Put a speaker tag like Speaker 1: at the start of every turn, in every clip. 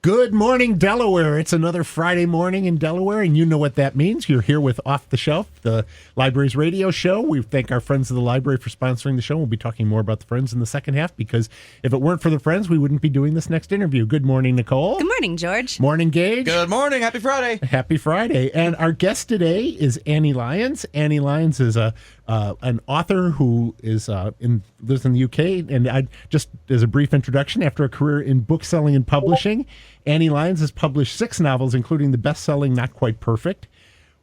Speaker 1: Good morning, Delaware. It's another Friday morning in Delaware, and you know what that means. You're here with Off the Shelf, the library's radio show. We thank our friends of the library for sponsoring the show. We'll be talking more about the Friends in the second half, because if it weren't for the Friends, we wouldn't be doing this next interview. Good morning, Nicole.
Speaker 2: Good morning, George.
Speaker 1: Morning, Gage.
Speaker 3: Good morning. Happy Friday.
Speaker 1: Happy Friday. And our guest today is Annie Lyons. Annie Lyons is an author who lives in the UK. And I just, as a brief introduction, after a career in bookselling and publishing, Annie Lyons has published 6 novels, including the best-selling Not Quite Perfect.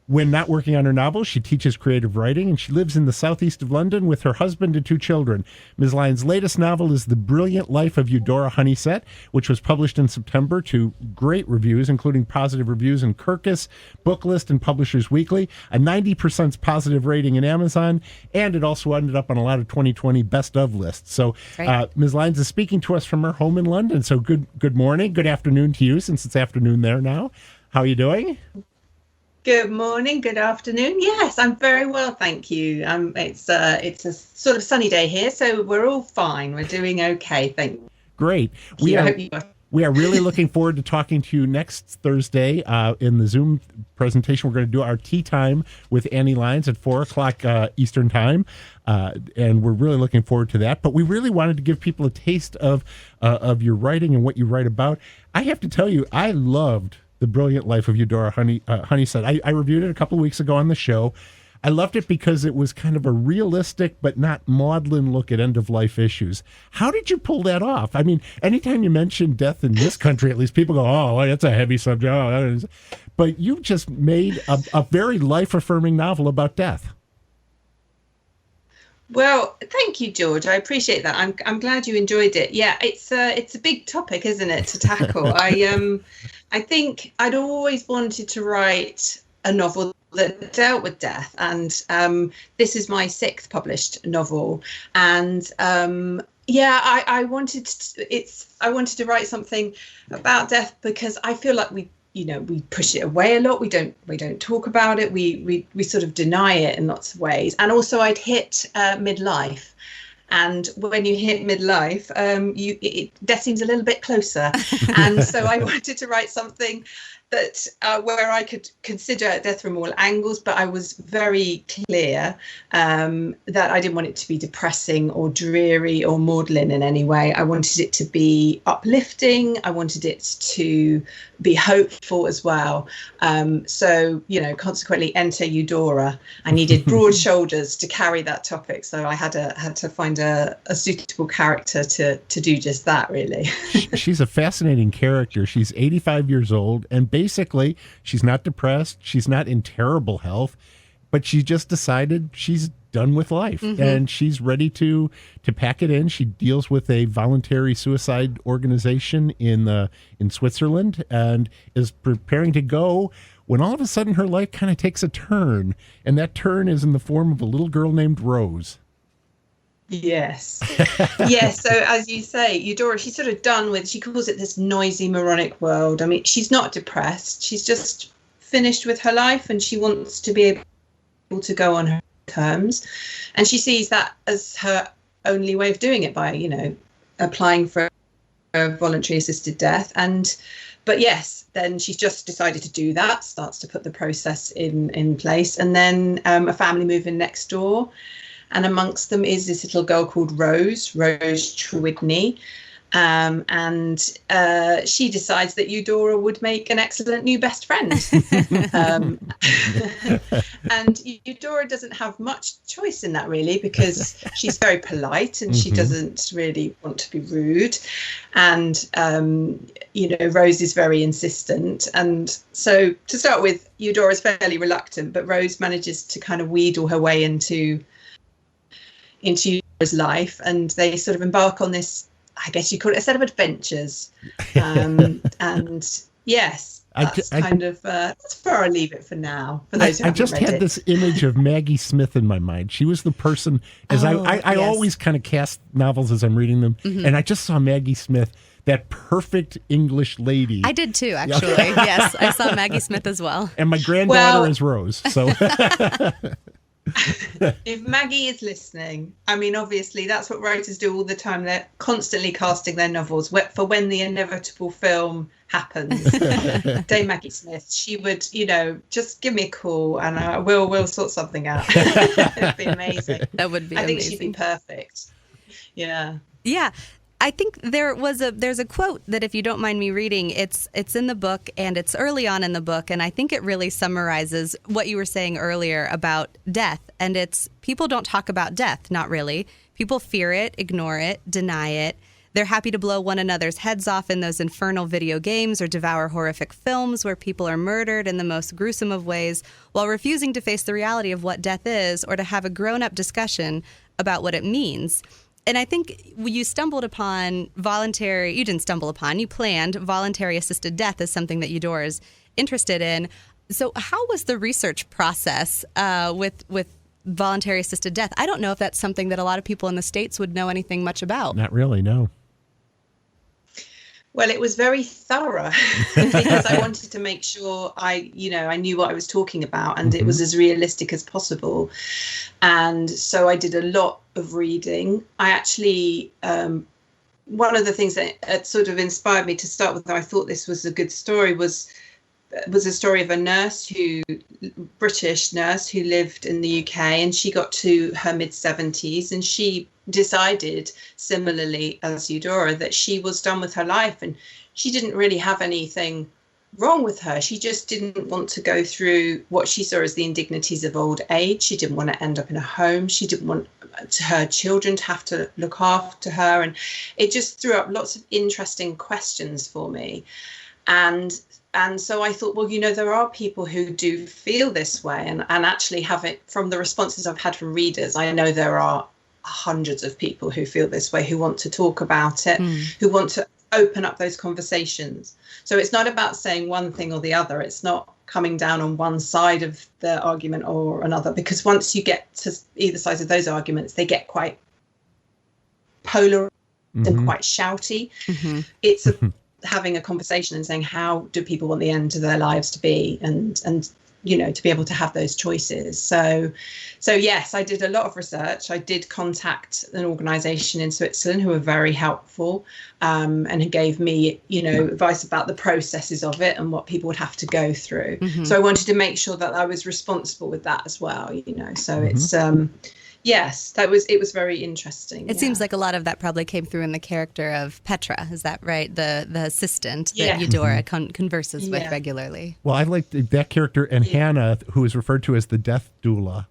Speaker 1: When not working on her novels, she teaches creative writing, and she lives in the southeast of London with her husband and 2 children. Ms. Lyons' latest novel is The Brilliant Life of Eudora Honeysett, which was published in September to great reviews, including positive reviews in Kirkus, Booklist, and Publishers Weekly, a 90% positive rating in Amazon, and it also ended up on a lot of 2020 best of lists. So Ms. Lyons is speaking to us from her home in London. So good morning, good afternoon to you, since it's afternoon there now. How are you doing?
Speaker 4: Good morning, good afternoon. Yes, I'm very well, thank you. It's a sort of sunny day here, so we're all fine. We're doing okay, thank you.
Speaker 1: Great. We are really looking forward to talking to you next Thursday in the Zoom presentation. We're going to do our tea time with Annie Lyons at 4 o'clock Eastern time, and we're really looking forward to that. But we really wanted to give people a taste of your writing and what you write about. I have to tell you, I loved The Brilliant Life of Eudora Honeysett. I reviewed it a couple of weeks ago on the show. I loved it because it was kind of a realistic but not maudlin look at end-of-life issues. How did you pull that off? I mean, anytime you mention death in this country, at least people go, oh, that's a heavy subject. Oh, that is. But you just made a very life-affirming novel about death.
Speaker 4: Well, thank you, George. I appreciate that. I'm glad you enjoyed it. Yeah, it's a big topic, isn't it, to tackle? I think I'd always wanted to write a novel that dealt with death, and this is my 6th published novel. And I wanted to write something about death because I feel like we push it away a lot. We don't talk about it. We sort of deny it in lots of ways. And also, I'd hit midlife. And when you hit midlife, death seems a little bit closer. And so I wanted to write something that where I could consider death from all angles, but I was very clear that I didn't want it to be depressing or dreary or maudlin in any way. I wanted it to be uplifting. I wanted it to be hopeful as well. So, consequently, enter Eudora. I needed broad shoulders to carry that topic. So I had to find a suitable character to do just that, really.
Speaker 1: She's a fascinating character. She's 85 years old, and basically, she's not depressed. She's not in terrible health, but she just decided she's done with life, and she's ready to pack it in. She deals with a voluntary suicide organization in Switzerland, and is preparing to go when all of a sudden her life kind of takes a turn, and that turn is in the form of a little girl named Rose.
Speaker 4: Yes. Yes. So as you say, Eudora, she's sort of done with, she calls it this noisy, moronic world. I mean, she's not depressed. She's just finished with her life, and she wants to be able to go on her terms. And she sees that as her only way of doing it by, applying for a voluntary assisted death. But yes, then she's just decided to do that, starts to put the process in place. And then a family move in next door. And amongst them is this little girl called Rose Trewidney. And she decides that Eudora would make an excellent new best friend. And Eudora doesn't have much choice in that, really, because she's very polite and she doesn't really want to be rude. And, Rose is very insistent. And so to start with, Eudora's fairly reluctant, but Rose manages to kind of wheedle her way into Eudора's life, and they sort of embark on this, I guess you call it a set of adventures. And yes, that's that's where I leave it for now. For those who
Speaker 1: I just had this image of Maggie Smith in my mind. She was the person, as I always kind of cast novels as I'm reading them, and I just saw Maggie Smith, that perfect English lady.
Speaker 2: I did too, actually. Yes, I saw Maggie Smith as well.
Speaker 1: And my granddaughter is Rose. So
Speaker 4: If Maggie is listening, I mean, obviously that's what writers do all the time. They're constantly casting their novels for when the inevitable film happens. Dame Maggie Smith, she would, just give me a call and we'll sort something out. It'd be amazing.
Speaker 2: That would be
Speaker 4: I think
Speaker 2: amazing.
Speaker 4: she'd be perfect. Yeah.
Speaker 2: Yeah. I think there's a quote that, if you don't mind me reading, it's in the book, and it's early on in the book, and I think it really summarizes what you were saying earlier about death. And it's, people don't talk about death, not really. People fear it, ignore it, deny it. They're happy to blow one another's heads off in those infernal video games or devour horrific films where people are murdered in the most gruesome of ways, while refusing to face the reality of what death is or to have a grown-up discussion about what it means. And I think you stumbled upon you didn't stumble upon, you planned voluntary assisted death as something that Eudora is interested in. So how was the research process with voluntary assisted death? I don't know if that's something that a lot of people in the States would know anything much about.
Speaker 1: Not really, no.
Speaker 4: Well, it was very thorough because I wanted to make sure I knew what I was talking about, and it was as realistic as possible. And so I did a lot of reading. I actually, one of the things that sort of inspired me to start with, I thought this was a good story, was a story of a British nurse who lived in the UK, and she got to her mid-70s and she decided, similarly as Eudora, that she was done with her life, and she didn't really have anything wrong with her. She just didn't want to go through what she saw as the indignities of old age. She didn't want to end up in a home. She didn't want her children to have to look after her, and it just threw up lots of interesting questions for me. And so I thought, well, there are people who do feel this way, and actually have it. From the responses I've had from readers, I know there are hundreds of people who feel this way, who want to talk about it, who want to open up those conversations. So it's not about saying one thing or the other. It's not coming down on one side of the argument or another, because once you get to either side of those arguments, they get quite polar and quite shouty. It's having a conversation and saying, how do people want the end of their lives to be, and to be able to have those choices. So yes, I did a lot of research. I did contact an organisation in Switzerland who were very helpful, and who gave me, advice about the processes of it and what people would have to go through. So I wanted to make sure that I was responsible with that as well, So it's yes, it was very interesting.
Speaker 2: It seems like a lot of that probably came through in the character of Petra. Is that right? The assistant that Eudora converses with regularly.
Speaker 1: Well, I liked that character, and Hannah, who is referred to as the death doula,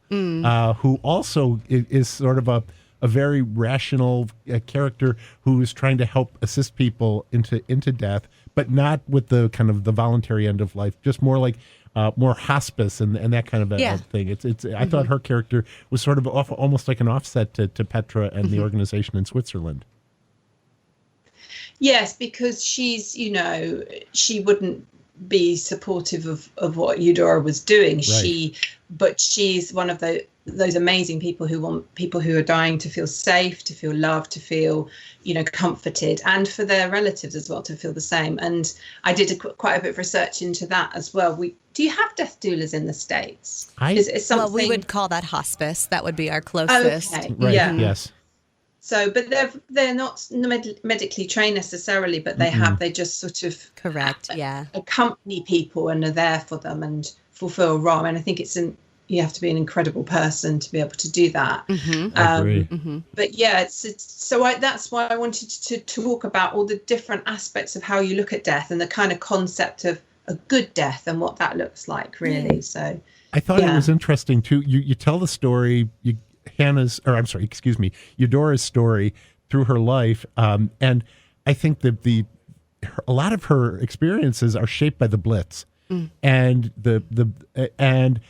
Speaker 1: who also is sort of a very rational character who is trying to help assist people into death, but not with the kind of the voluntary end of life, just more like more hospice and that kind of a thing. It's I thought her character was sort of almost like an offset to Petra and the organization in Switzerland.
Speaker 4: Yes, because she's, she wouldn't be supportive of what Eudora was doing.
Speaker 1: Right.
Speaker 4: But she's one of those amazing people who want people who are dying to feel safe, to feel loved, to feel, comforted, and for their relatives as well to feel the same. And I did quite a bit of research into that as well. Do you have death doulas in the States?
Speaker 2: Well, we would call that hospice. That would be our closest.
Speaker 4: Okay.
Speaker 1: Right.
Speaker 4: Yeah.
Speaker 1: Yes.
Speaker 4: So, but they're not medically trained necessarily, but they just sort of accompany people and are there for them and fulfill a role. And I think you have to be an incredible person to be able to do that.
Speaker 1: I agree.
Speaker 4: But yeah, that's why I wanted to talk about all the different aspects of how you look at death and the kind of concept of a good death and what that looks like, really. So
Speaker 1: I thought it was interesting too. You tell the story, Eudora's story through her life, and I think that a lot of her experiences are shaped by the Blitz, and and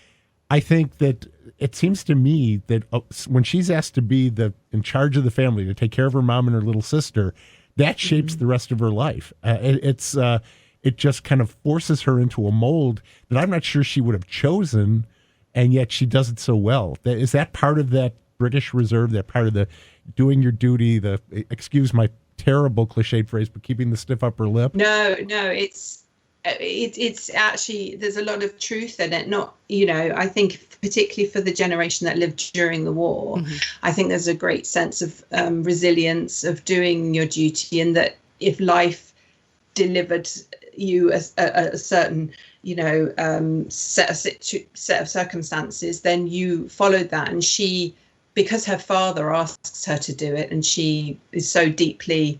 Speaker 1: I think that it seems to me that when she's asked to be in charge of the family, to take care of her mom and her little sister, that shapes the rest of her life. It just kind of forces her into a mold that I'm not sure she would have chosen, and yet she does it so well. Is that part of that British reserve, that part of the doing your duty, excuse my terrible cliched phrase, but keeping the stiff upper lip?
Speaker 4: No, it's it's actually, there's a lot of truth in it. Not, I think particularly for the generation that lived during the war, I think there's a great sense of resilience, of doing your duty, and that if life delivered you a certain set of circumstances, then you followed that. And she, because her father asks her to do it, and she is so deeply,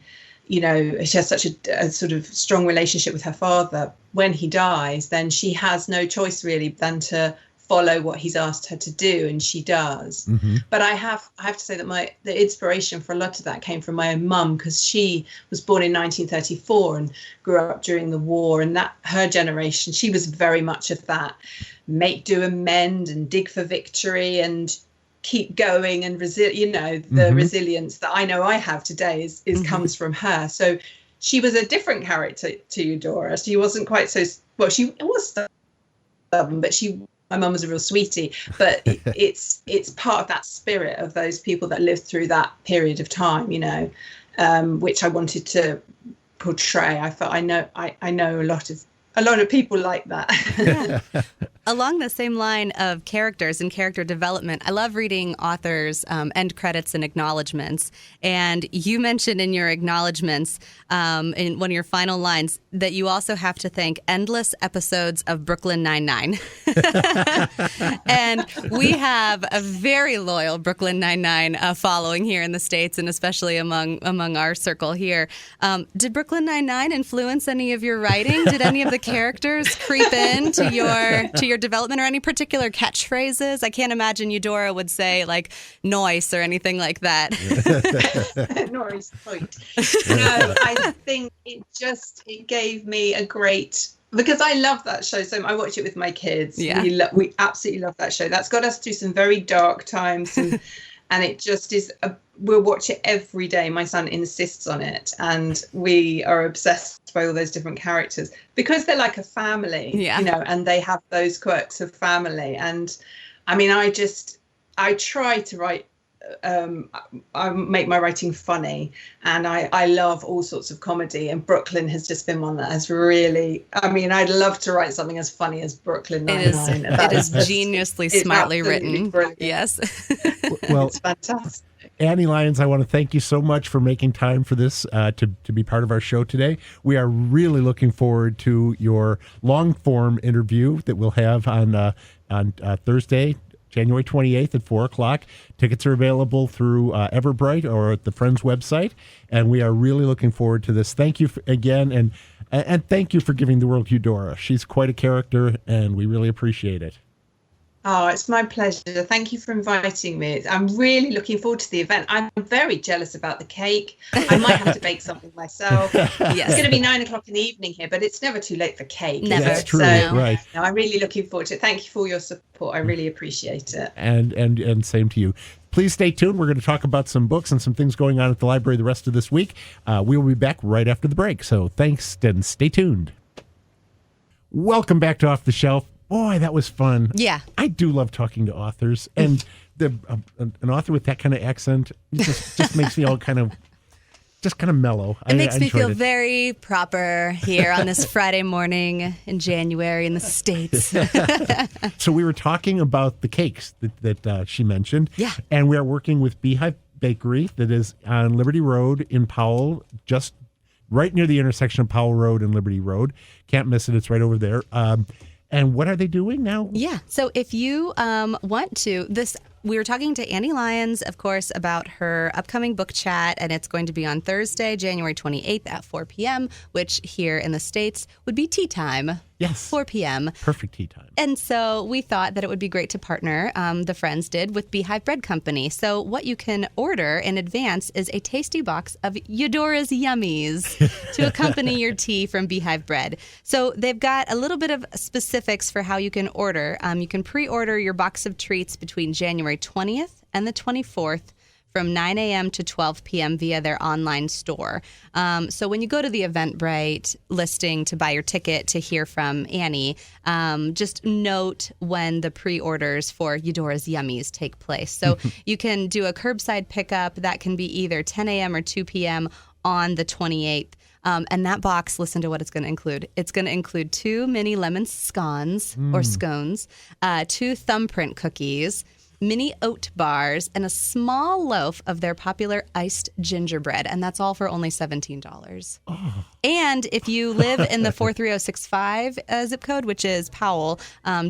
Speaker 4: she has such a sort of strong relationship with her father, when he dies, then she has no choice really than to follow what he's asked her to do, and she does. But I have to say that the inspiration for a lot of that came from my own mum, because she was born in 1934 and grew up during the war, and that her generation, she was very much of that make do and mend and dig for victory and keep going, and the resilience that I know I have today is comes from her. So she was a different character to Eudora. She wasn't quite so, well, she was stubborn, but my mum was a real sweetie, but it's part of that spirit of those people that lived through that period of time, which I wanted to portray. I felt I know a lot of people like that.
Speaker 2: Yeah. Along the same line of characters and character development, I love reading authors' end credits and acknowledgments. And you mentioned in your acknowledgments, in one of your final lines, that you also have to thank endless episodes of Brooklyn Nine-Nine. And we have a very loyal Brooklyn Nine-Nine following here in the States, and especially among our circle here. Did Brooklyn Nine-Nine influence any of your writing? Did any of the characters creep in to your development, or any particular catchphrases? I can't imagine Eudora would say like "noise" or anything like that.
Speaker 4: Noise point. No, I think it gave me a great, because I love that show so much. I watch it with my kids.
Speaker 2: Yeah.
Speaker 4: We absolutely love that show. That's got us through some very dark times, and it just is. We'll watch it every day. My son insists on it, and we are obsessed by all those different characters because they're like a family, and they have those quirks of family. And I mean, I try to write. I make my writing funny, and I love all sorts of comedy, and Brooklyn has just been one that has really, I mean, I'd love to write something as funny as Brooklyn Nine-Nine.
Speaker 2: It is geniusly smartly written.
Speaker 4: Brilliant.
Speaker 2: Yes.
Speaker 4: Well, it's fantastic.
Speaker 1: Annie Lyons, I want to thank you so much for making time for this to be part of our show today. We are really looking forward to your long-form interview that we'll have on Thursday, January 28th at 4 o'clock. Tickets are available through Everbright or at the Friends website, and we are really looking forward to this. Thank you again, and thank you for giving the world Eudora. She's quite a character, and we really appreciate it.
Speaker 4: Oh, it's my pleasure. Thank you for inviting me. I'm really looking forward to the event. I'm very jealous about the cake. I might have to bake something myself.
Speaker 2: Yes.
Speaker 4: It's going to be 9 o'clock in the evening here, but it's never too late for cake.
Speaker 2: Never.
Speaker 1: That's true,
Speaker 4: So,
Speaker 1: right.
Speaker 4: No, I'm really looking forward to it. Thank you for your support. I really appreciate it.
Speaker 1: And same to you. Please stay tuned. We're going to talk about some books and some things going on at the library the rest of this week. We will be back right after the break. So thanks, and stay tuned. Welcome back to Off the Shelf. Boy, that was fun.
Speaker 2: Yeah.
Speaker 1: I do love talking to authors, and an author with that kind of accent just makes me all kind of mellow.
Speaker 2: It makes me feel
Speaker 1: it.
Speaker 2: very proper here on this Friday morning in January in the States.
Speaker 1: So we were talking about the cakes that she mentioned.
Speaker 2: Yeah.
Speaker 1: And we are working with Beehive Bakery that is on Liberty Road in Powell, just right near the intersection of Powell Road and Liberty Road. Can't miss it. It's right over there. And what are they doing now?
Speaker 2: Yeah. So if you want to, we were talking to Annie Lyons, of course, about her upcoming book chat, and it's going to be on Thursday, January 28th at 4 p.m., which here in the States would be tea time.
Speaker 1: Yes.
Speaker 2: 4 p.m.
Speaker 1: Perfect tea time.
Speaker 2: And so we thought that it would be great to partner, the Friends did, with Beehive Bread Company. So what you can order in advance is a tasty box of Eudora's Yummies to accompany your tea from Beehive Bread. So they've got a little bit of specifics for how you can order. You can pre-order your box of treats between January 20th and the 24th. From 9 a.m. to 12 p.m. via their online store. So when you go to the Eventbrite listing to buy your ticket to hear from Annie, just note when the pre-orders for Eudora's Yummies take place. So you can do a curbside pickup. That can be either 10 a.m. or 2 p.m. on the 28th. And that box, listen to what it's going to include. It's going to include 2 mini lemon scones or scones, 2 thumbprint cookies, mini oat bars, and a small loaf of their popular iced gingerbread. And that's all for only $17. Oh. And if you live in the 43065 zip code, which is Powell,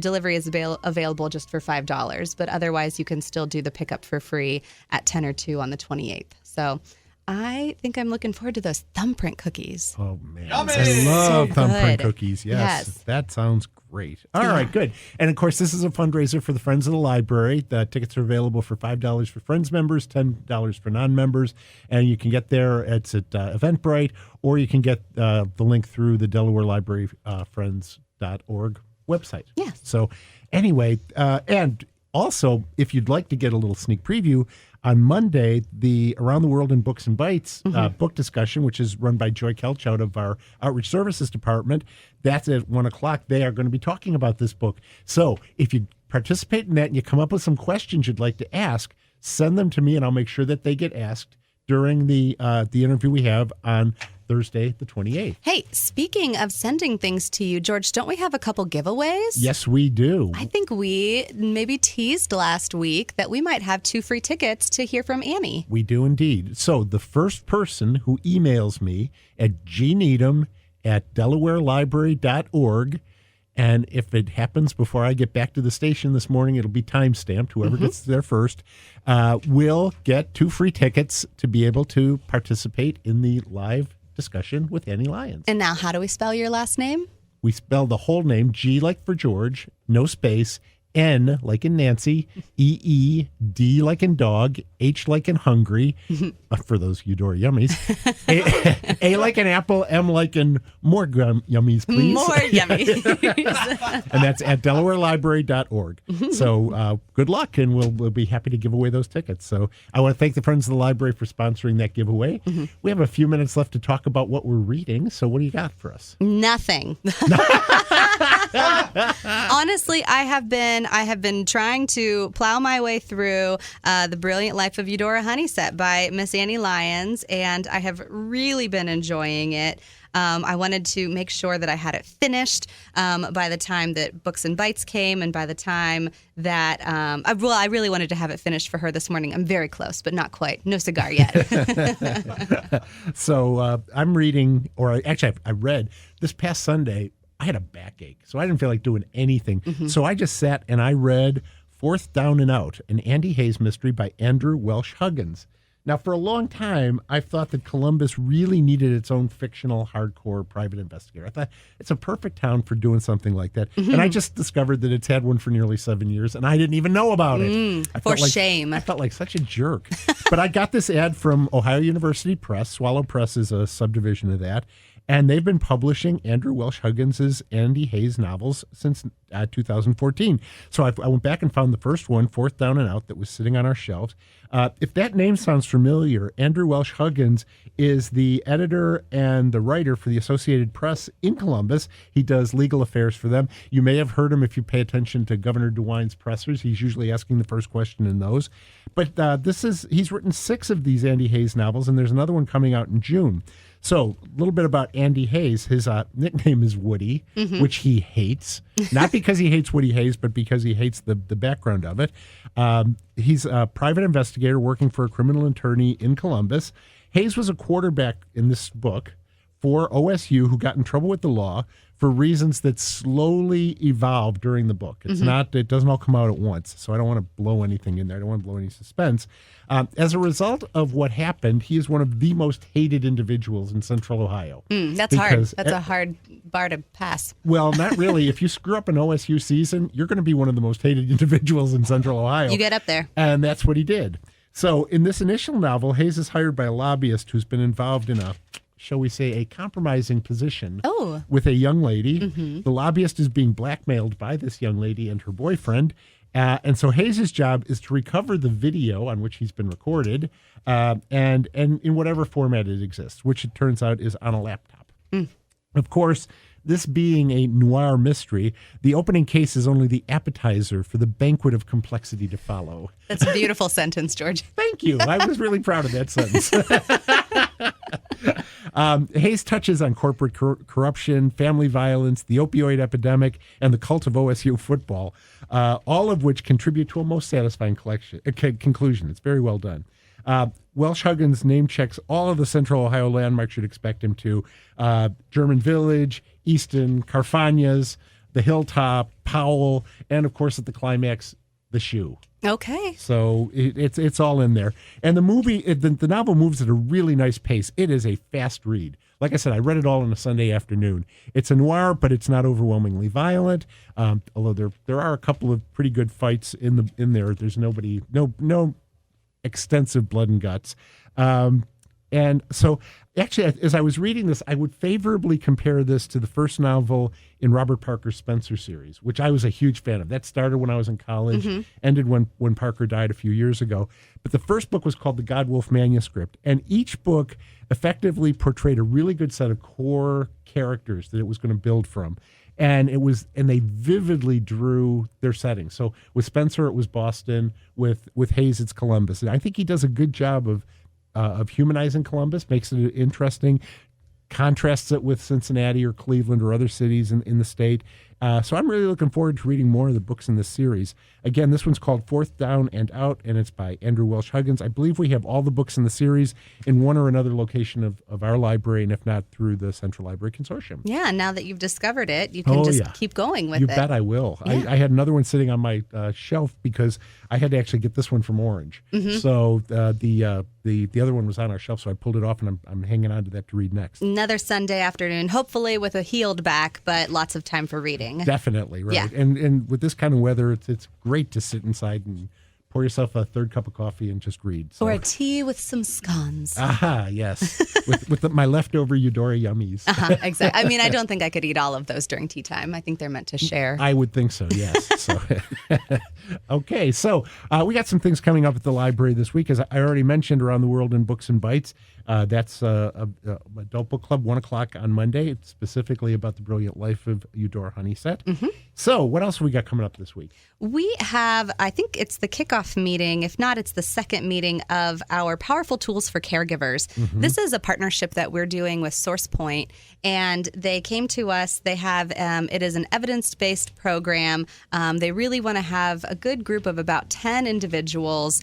Speaker 2: delivery is available just for $5. But otherwise, you can still do the pickup for free at 10 or 2 on the 28th. So I think I'm looking forward to those thumbprint cookies.
Speaker 1: Oh, man.
Speaker 3: Yummy!
Speaker 1: I love
Speaker 2: So
Speaker 1: thumbprint
Speaker 2: good.
Speaker 1: cookies. Yes. That sounds great. All
Speaker 2: Yeah.
Speaker 1: right, good. And, of course, this is a fundraiser for the Friends of the Library. The tickets are available for $5 for Friends members, $10 for non-members. And you can get there. It's at Eventbrite, or you can get the link through the Delaware Library Friends.org website.
Speaker 2: Yes.
Speaker 1: So, anyway, and also, if you'd like to get a little sneak preview, on Monday, the Around the World in Books and Bites book discussion, which is run by Joy Kelch out of our Outreach Services Department, that's at 1 o'clock. They are going to be talking about this book. So if you participate in that and you come up with some questions you'd like to ask, send them to me, and I'll make sure that they get asked during the interview we have on Thursday, the 28th.
Speaker 2: Hey, speaking of sending things to you, George, don't we have a couple giveaways?
Speaker 1: Yes, we do.
Speaker 2: I think we maybe teased last week that we might have 2 free tickets to hear from Annie.
Speaker 1: We do indeed. So the first person who emails me at gneedham@delawarelibrary.org, and if it happens before I get back to the station this morning, it'll be time-stamped. Whoever gets there first will get 2 free tickets to be able to participate in the live discussion with Annie Lyons.
Speaker 2: And now, how do we spell your last name?
Speaker 1: We spell the whole name, G like for George, no space, N like in Nancy, E-E, D like in dog, H like in hungry, for those Eudora yummies, A like in apple, M like in more yummies, please.
Speaker 2: More yummies.
Speaker 1: And that's at DelawareLibrary.org. So good luck, and we'll be happy to give away those tickets. So I want to thank the Friends of the Library for sponsoring that giveaway. We have a few minutes left to talk about what we're reading. So what do you got for us?
Speaker 2: Nothing. Honestly, I have been trying to plow my way through The Brilliant Life of Eudora Honeysett by Miss Annie Lyons, and I have really been enjoying it. I wanted to make sure that I had it finished by the time that Books and Bites came, and by the time that I really wanted to have it finished for her this morning. I'm very close, but not quite. No cigar yet.
Speaker 1: So I'm reading, or actually I read this past Sunday. I had a backache, so I didn't feel like doing anything. So I just sat and I read Fourth Down and Out, an Andy Hayes mystery by Andrew Welsh Huggins. Now, for a long time, I've thought that Columbus really needed its own fictional, hardcore private investigator. I thought it's a perfect town for doing something like that. And I just discovered that it's had one for nearly 7 years, and I didn't even know about it.
Speaker 2: For shame.
Speaker 1: I felt like such a jerk. But I got this ad from Ohio University Press. Swallow Press is a subdivision of that. And they've been publishing Andrew Welsh Huggins' Andy Hayes novels since 2014. So I went back and found the first one, Fourth Down and Out, that was sitting on our shelves. If that name sounds familiar, Andrew Welsh Huggins is the editor and the writer for the Associated Press in Columbus. He does legal affairs for them. You may have heard him if you pay attention to Governor DeWine's pressers. He's usually asking the first question in those. But he's written 6 of these Andy Hayes novels, and there's another one coming out in June. So a little bit about Andy Hayes. His nickname is Woody, which he hates. Not because he hates Woody Hayes, but because he hates the background of it. He's a private investigator working for a criminal attorney in Columbus. Hayes was a quarterback in this book for OSU who got in trouble with the law for reasons that slowly evolved during the book. It's it doesn't all come out at once, so I don't want to blow anything in there. I don't want to blow any suspense. As a result of what happened, he is one of the most hated individuals in Central Ohio.
Speaker 2: That's hard. That's a hard bar to pass.
Speaker 1: Well, not really. If you screw up an OSU season, you're going to be one of the most hated individuals in Central Ohio.
Speaker 2: You get up there.
Speaker 1: And that's what he did. So in this initial novel, Hayes is hired by a lobbyist who's been involved in shall we say, a compromising position with a young lady. The lobbyist is being blackmailed by this young lady and her boyfriend. And so Hayes' job is to recover the video on which he's been recorded and in whatever format it exists, which it turns out is on a laptop. Of course, this being a noir mystery, the opening case is only the appetizer for the banquet of complexity to follow.
Speaker 2: That's a beautiful sentence, George.
Speaker 1: Thank you. I was really proud of that sentence. Hayes touches on corporate corruption, family violence, the opioid epidemic, and the cult of OSU football, all of which contribute to a most satisfying conclusion. It's very well done. Welsh Huggins name checks all of the Central Ohio landmarks you'd expect him to. German Village, Easton, Carfagnas, the Hilltop, Powell, and of course at the climax, the Shoe.
Speaker 2: Okay.
Speaker 1: So it's all in there. And the movie, the novel moves at a really nice pace. It is a fast read. Like I said, I read it all on a Sunday afternoon. It's a noir, but it's not overwhelmingly violent. Although there are a couple of pretty good fights in there. There's no extensive blood and guts. And so actually, as I was reading this, I would favorably compare this to the first novel in Robert Parker's Spencer series, which I was a huge fan of. That started when I was in college, ended when Parker died a few years ago. But the first book was called The Godwolf Manuscript, and each book effectively portrayed a really good set of core characters that it was going to build from. And they vividly drew their setting. So with Spencer, it was Boston. With Hayes, it's Columbus. And I think he does a good job of humanizing Columbus, makes it interesting, contrasts it with Cincinnati or Cleveland or other cities in the state. So I'm really looking forward to reading more of the books in this series. Again, this one's called Fourth Down and Out, and it's by Andrew Welsh Huggins. I believe we have all the books in the series in one or another location of our library, and if not, through the Central Library Consortium.
Speaker 2: Yeah, now that you've discovered it, you can keep going with it.
Speaker 1: You bet I will. Yeah. I had another one sitting on my shelf because I had to actually get this one from Orange. So the other one was on our shelf, so I pulled it off, and I'm hanging on to that to read next.
Speaker 2: Another Sunday afternoon, hopefully with a healed back, but lots of time for reading.
Speaker 1: Definitely, right.
Speaker 2: Yeah.
Speaker 1: And with this kind of weather, it's great to sit inside and pour yourself a third cup of coffee and just read. So.
Speaker 2: Or a tea with some scones.
Speaker 1: Aha, yes. with my leftover Eudora yummies.
Speaker 2: Exactly. I mean, I don't think I could eat all of those during tea time. I think they're meant to share.
Speaker 1: I would think so, yes. So, okay, so we got some things coming up at the library this week. As I already mentioned, Around the World in Books and Bites. That's Adult Book Club, 1 o'clock on Monday. It's specifically about the brilliant life of Eudora Honeysett. So what else have we got coming up this week?
Speaker 2: We have, I think it's the kickoff meeting. If not, it's the second meeting of our Powerful Tools for Caregivers. This is a partnership that we're doing with SourcePoint, and they came to us. They have, it is an evidence-based program. They really want to have a good group of about 10 individuals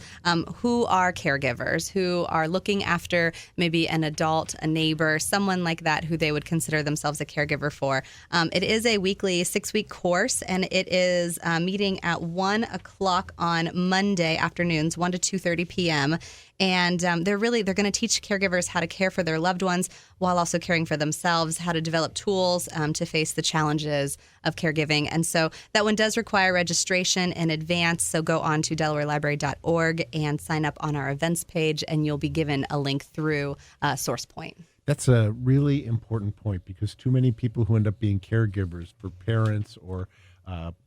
Speaker 2: who are caregivers, who are looking after maybe an adult, a neighbor, someone like that who they would consider themselves a caregiver for. It is a weekly 6-week course, and it is meeting at 1 o'clock on Monday afternoons, 1 to 2:30 p.m. And they're going to teach caregivers how to care for their loved ones while also caring for themselves, how to develop tools to face the challenges of caregiving. And so that one does require registration in advance. So go on to DelawareLibrary.org and sign up on our events page, and you'll be given a link through SourcePoint.
Speaker 1: That's a really important point, because too many people who end up being caregivers for parents or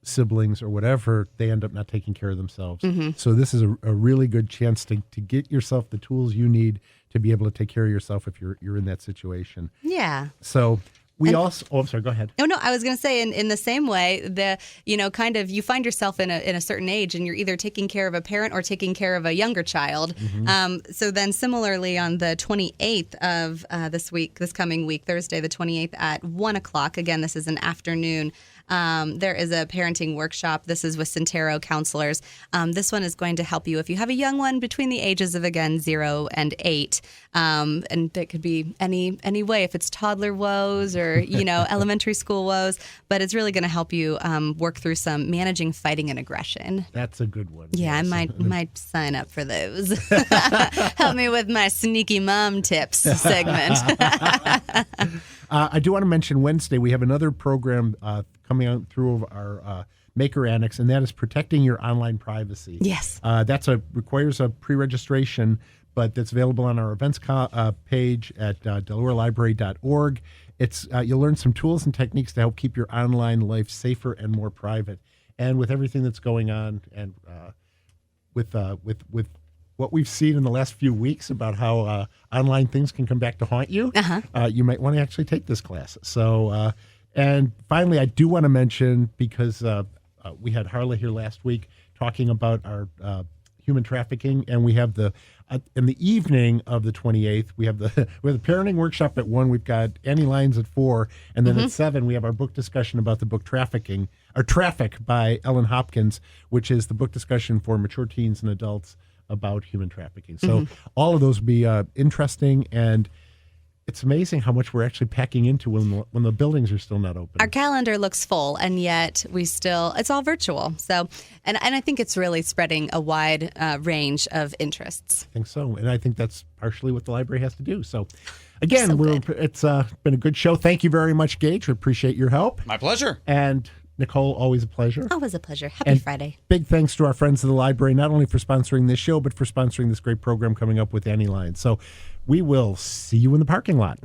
Speaker 1: siblings or whatever, they end up not taking care of themselves. So this is a really good chance to get yourself the tools you need to be able to take care of yourself if you're in that situation.
Speaker 2: Yeah.
Speaker 1: So I'm sorry, go ahead.
Speaker 2: No, I was going to say in the same way, you find yourself in a certain age and you're either taking care of a parent or taking care of a younger child. So then similarly on the 28th of this coming week, Thursday, the 28th at 1 o'clock, again, this is an afternoon, there is a parenting workshop. This is with Centero counselors. This one is going to help you if you have a young one between the ages of, again, 0 and 8. And it could be any way, if it's toddler woes or, elementary school woes. But it's really going to help you work through some managing fighting and aggression.
Speaker 1: That's a good one.
Speaker 2: Yeah,
Speaker 1: yes.
Speaker 2: I might sign up for those. Help me with my sneaky mom tips segment.
Speaker 1: I do want to mention Wednesday, we have another program coming out through our Maker Annex, and that is protecting your online privacy.
Speaker 2: Yes.
Speaker 1: Requires a pre-registration, but that's available on our events page at DelawareLibrary.org. You'll learn some tools and techniques to help keep your online life safer and more private. And with everything that's going on, and with what we've seen in the last few weeks about how online things can come back to haunt you, you might want to actually take this class. So, and finally, I do want to mention, because we had Harla here last week talking about our human trafficking, and we have the in the evening of the 28th, we have the parenting workshop at 1. We've got Annie Lyons at 4, and then at 7 we have our book discussion about the book Traffic by Ellen Hopkins, which is the book discussion for mature teens and adults about human trafficking. So all of those will be interesting, and it's amazing how much we're actually packing into when the buildings are still not open.
Speaker 2: Our calendar looks full, and yet it's all virtual. So, and I think it's really spreading a wide range of interests.
Speaker 1: I think so, and I think that's partially what the library has to do. So, again, it's been a good show. Thank you very much, Gage. We appreciate your help.
Speaker 3: My pleasure.
Speaker 1: And Nicole, always a pleasure.
Speaker 2: Always a pleasure. Happy Friday.
Speaker 1: Big thanks to our friends of the library, not only for sponsoring this show, but for sponsoring this great program coming up with Annie Lyons. So we will see you in the parking lot.